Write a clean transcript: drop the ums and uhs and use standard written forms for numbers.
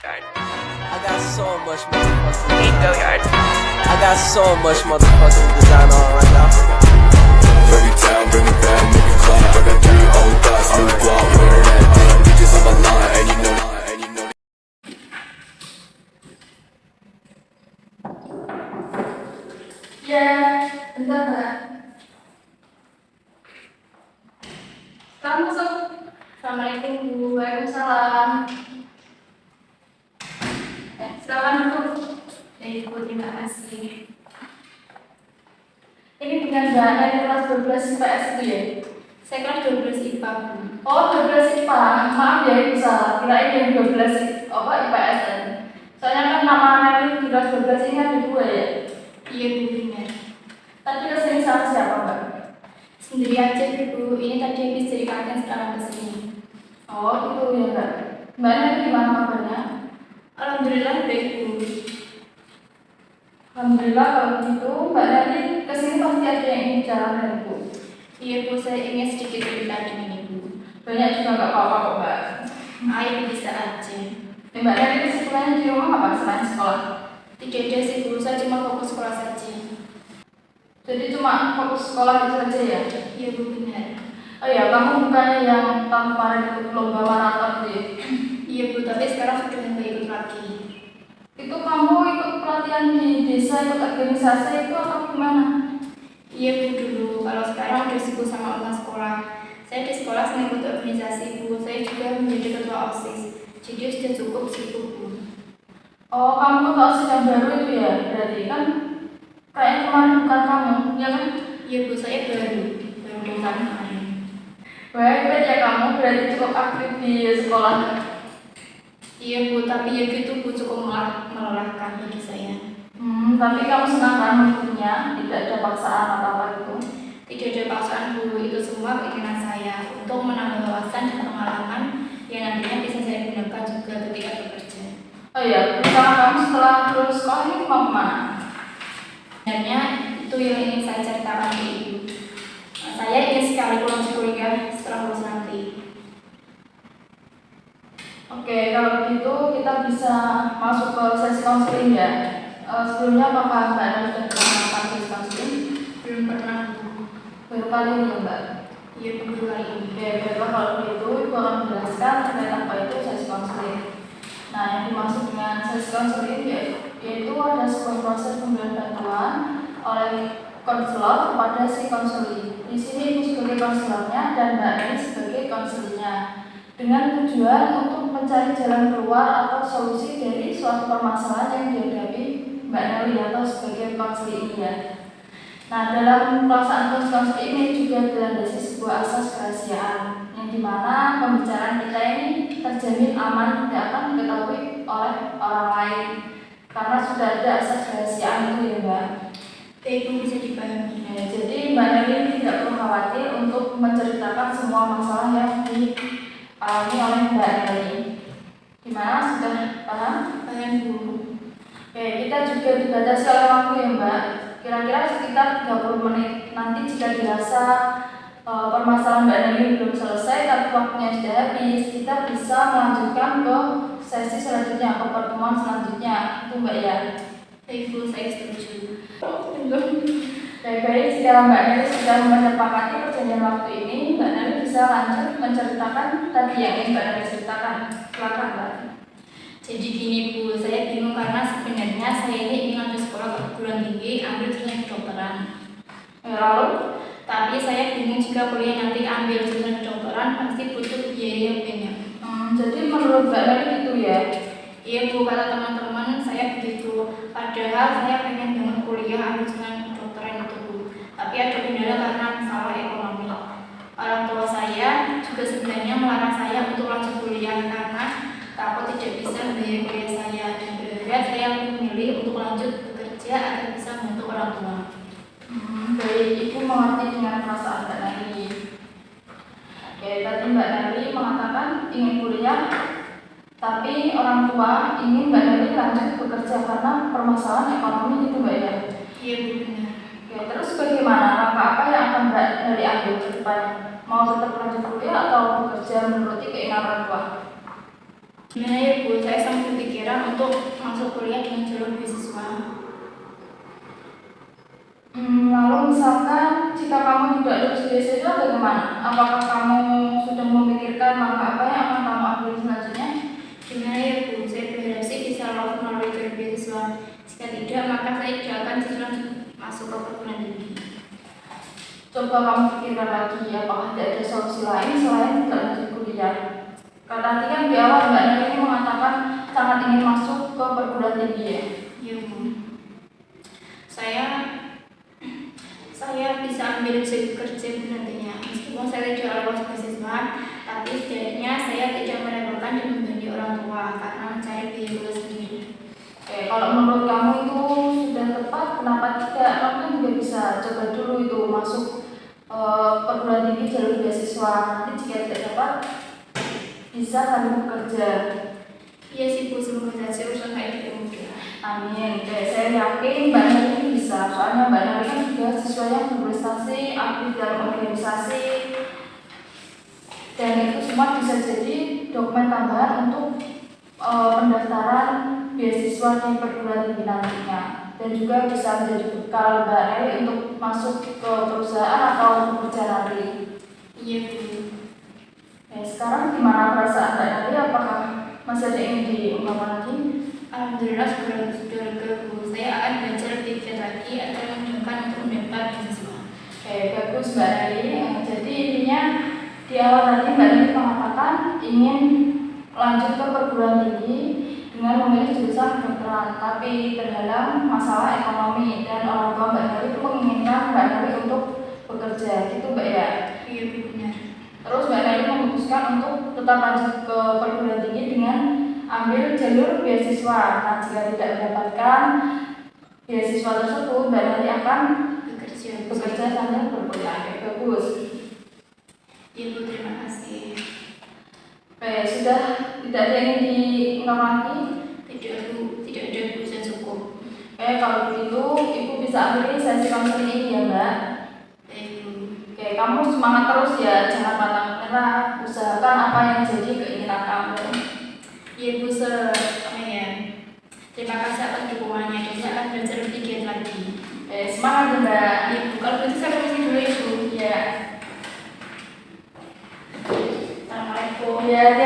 I got so much motherfucking design. I got so much motherfucking design on right now. Every town, bring it back, make it clap. I got 3 old thoughts, new guap, wearing that damn. Bitches on my line, and you know. Ya, bentar Mbak. Sekarang masuk. Assalamualaikum Bu. Waalaikumsalam. Silakan duduk. Ibu, terima kasih. Ini dengan Mbak dari kelas 12 IPS itu ya? Saya kelas 12 IPA Bu. Oh, 12 IPA. Maaf ya, Ibu salah. Kirain yang 12 IPS tadi. Soalnya kan nama Nari di kelas 12 ini ada 2 ya? Iya Bu, benar. Tadi kesini sama siapa Mbak? Sendiri aja Bu, ini tadi habis dari kantin sekarang kesini. Oh itu ya Mbak. Mbak Nari gimana kabarnya? Alhamdulillah baik Bu. Alhamdulillah kalau gitu Mbak Nari kesini pasti ada yang ingin bicara dengan Bu. Iya Bu, saya ingin sedikit cerita dengan Ibu. Banyak juga nggak apa-apa kok Mbak. Ayo bisa aja. Mbak Nari kesibukannya di rumah apa selain sekolah? Tidak ada sih Bu, saya cuma fokus sekolah saja. Jadi cuma fokus sekolah itu saja ya? Iya Bu, benar. Oh ya, kamu bukannya yang tahun kemarin ikut lomba maraton ya? Iya Bu, tapi sekarang sudah nggak ikut lagi. Itu kamu ikut pelatihan di desa, ikut organisasi itu atau gimana? Iya Bu, dulu. Kalau sekarang udah sibuk sama urusan sekolah. Saya di sekolah sering ikut organisasi Bu, saya juga menjadi ketua OSIS. Jadi sudah cukup sibuk Bu. Oh, kamu ketua OSIS yang baru itu ya? Berarti kan kayaknya kemarin bukan kamu, ya kan? Iya Bu, saya baru kemarin. Baik ya kamu, berarti cukup aktif di sekolah. Iya Bu, tapi ya gitu Bu, cukup melelahkan bagi saya. Tapi kamu senang kan mengikutinya? Tidak ada paksaan atau apa gitu? Tidak ada paksaan Bu, itu semua keinginan saya untuk menambah wawasan dan pengalaman yang nantinya bisa saya gunakan juga ketika bekerja. Oh iya, rencana kamu setelah lulus sekolah ini mau kemana? Sebenarnya itu yang ingin saya ceritakan ke Ibu. Saya ingin sekali pulang kuliah setelah lulus nanti. Oke, kalau begitu kita bisa masuk ke sesi konseling ya. Sebelumnya apakah Mbak Nari sudah pernah melakukan sesi konseling? Belum pernah Bu. Baru kali ini ya Mbak? Iya baru kali ini. Oke, baiklah kalau begitu Ibu akan menjelaskan terkait apa itu sesi konseling. Nah, yang dimaksud dengan sesi konseling yaitu ada sebuah proses pemberian bantuan oleh konselor kepada si konseli. Di sini Ibu sebagai konselornya dan Mbak Nari sebagai konselinya, dengan tujuan untuk mencari jalan keluar atau solusi dari suatu permasalahan yang dihadapi Mbak Nari atau sebagai konseli ini ya. Nah, dalam pelaksanaan konseli ini juga dilandasi sebuah asas kerahasiaan, yang dimana pembicaraan kita ini terjamin aman, tidak akan diketahui oleh orang lain karena sudah ada asas kerahasiaan itu ya Mbak. Itu bisa dipahami. Ya, jadi Mbak Nari tidak perlu khawatir untuk menceritakan semua masalah yang dialami oleh Mbak Nari. Gimana, sudah paham? Paham Bu. Oke, kita juga dibatasi oleh waktu ya Mbak. Kira-kira sekitar 30 menit. Nanti jika dirasa permasalahan Mbak Nari belum selesai tapi waktunya sudah habis, kita bisa melanjutkan ke sesi selanjutnya, ke pertemuan selanjutnya. Itu Mbak ya. Ibu, saya setuju. Baik-baik, jika Mbak Nari sudah menyepakati perjanjian waktu ini, Mbak Nari bisa lanjut menceritakan tadi yang ingin Mbak Nari ceritakan. Silakan Mbak. Jadi gini Bu, saya bingung karena sebenarnya saya ini ingin lanjut sekolah perguruan tinggi, ambil jurusan kedokteran. Lalu, tapi saya bingung jika kuliah nanti ambil jurusan kedokteran pasti butuh biaya yang banyak. Jadi menurut Mbak Nari gitu ya? Iya Bu, kata teman-teman saya begitu. Padahal saya pengen banget kuliah ambil jurusan kedokteran itu Bu. Tapi ada kendala karena masalah ekonomi. Orang tua saya juga sebenarnya melarang saya untuk lanjut kuliah karena takut tidak bisa membayar kuliah saya, dan berharap saya memilih untuk lanjut bekerja agar bisa membantu orang tua. Baik, Ibu mengerti dengan perasaan Mbak Nari. Oke, tadi Mbak Nari mengatakan ingin kuliah, tapi orang tua ingin Mbak Nari lanjut bekerja karena permasalahan ekonomi itu Mbak ya? Iya Bu, benar. Oke, terus bagaimana? Langkah apa yang akan Mbak Nari ambil ke depan? Mau tetap lanjut kuliah atau bekerja menuruti keinginan orang tua? Gimana ya Bu, saya sangat berpikir pembelajaran untuk masuk kuliah dengan jalur beasiswa. Lalu misalkan jika kamu tidak lulus beasiswa bagaimana? Apakah kamu sudah memikirkan langkah apa yang akan kamu ambil selanjutnya? Gimana ya Bu, saya berharap sih bisa lolos melalui jalur beasiswa. Jika tidak, maka saya tidak akan lanjut masuk ke perguruan tinggi. Coba kamu pikirkan lagi, apakah tidak ada solusi lain selain tidak lanjut kuliah? Karena tadi kan di awal Mbak Nel ini mengatakan sangat ingin masuk ke perguruan tinggi ya? Iya Bu. Saya bisa ambil kerja nantinya. Meskipun saya tidak lolos beasiswa, tapi setidaknya saya tidak merepotkan dan membebani orang tua karena mencari biaya kuliah sendiri. Oke, kalau menurut kamu itu sudah tepat, kenapa tidak? Kamu kan juga bisa coba dulu itu masuk perguruan tinggi jalur beasiswa. Nanti jika tidak dapat, bisa sambil bekerja. Iya sih Bu, semoga saja usaha itu mudah. Amin. Oke, saya yakin Mbak Nel ini bisa. Soalnya Mbak Nel kan juga siswa yang berprestasi, aktif dalam organisasi, dan itu semua bisa jadi dokumen tambahan untuk pendaftaran beasiswa di perguruan tinggi nantinya, dan juga bisa menjadi bekal Mbak Nel untuk masuk ke perusahaan atau bekerja nanti. Iya Bu. Sekarang gimana perasaan Mbak Nel? Apakah masih ada yang diungkapkan lagi? Alhamdulillah sudah lega Bu. Saya akan belajar lebih giat lagi agar memudahkan untuk mendapat beasiswa. Bagus Mbak Nel. Jadi intinya di awal tadi Mbak Nel mengatakan ingin lanjut ke perguruan tinggi dengan memilih jurusan kedokteran, tapi terhalang masalah ekonomi dan orang tua Mbak Nel itu menginginkan Mbak Nel untuk bekerja, gitu Mbak ya? Iya Bu, benar. Terus Mbak Nel memutuskan untuk tetap lanjut ke perguruan tinggi dengan ambil jalur beasiswa. Nah, jika tidak mendapatkan beasiswa tersebut, Mbak Nel akan bekerja sambil berkuliah. Bagus. Iya Bu, terima kasih. Sudah tidak ada yang diungkap lagi? Tidak Bu, tidak ada Bu, saya cukup. Kalau begitu Ibu bisa ambil sesi konseling ini ya Mbak. Baik Bu. Kamu semangat terus ya, jangan pantang menyerah. Usahakan apa yang jadi keinginan kamu. Iya Bu, terima kasih atas dukungannya dan saya akan belajar lebih giat lagi. Semangat ya Mbak. Iya Bu, kalau begitu saya permisi dulu ya Bu. Ya. Assalamualaikum. Ya.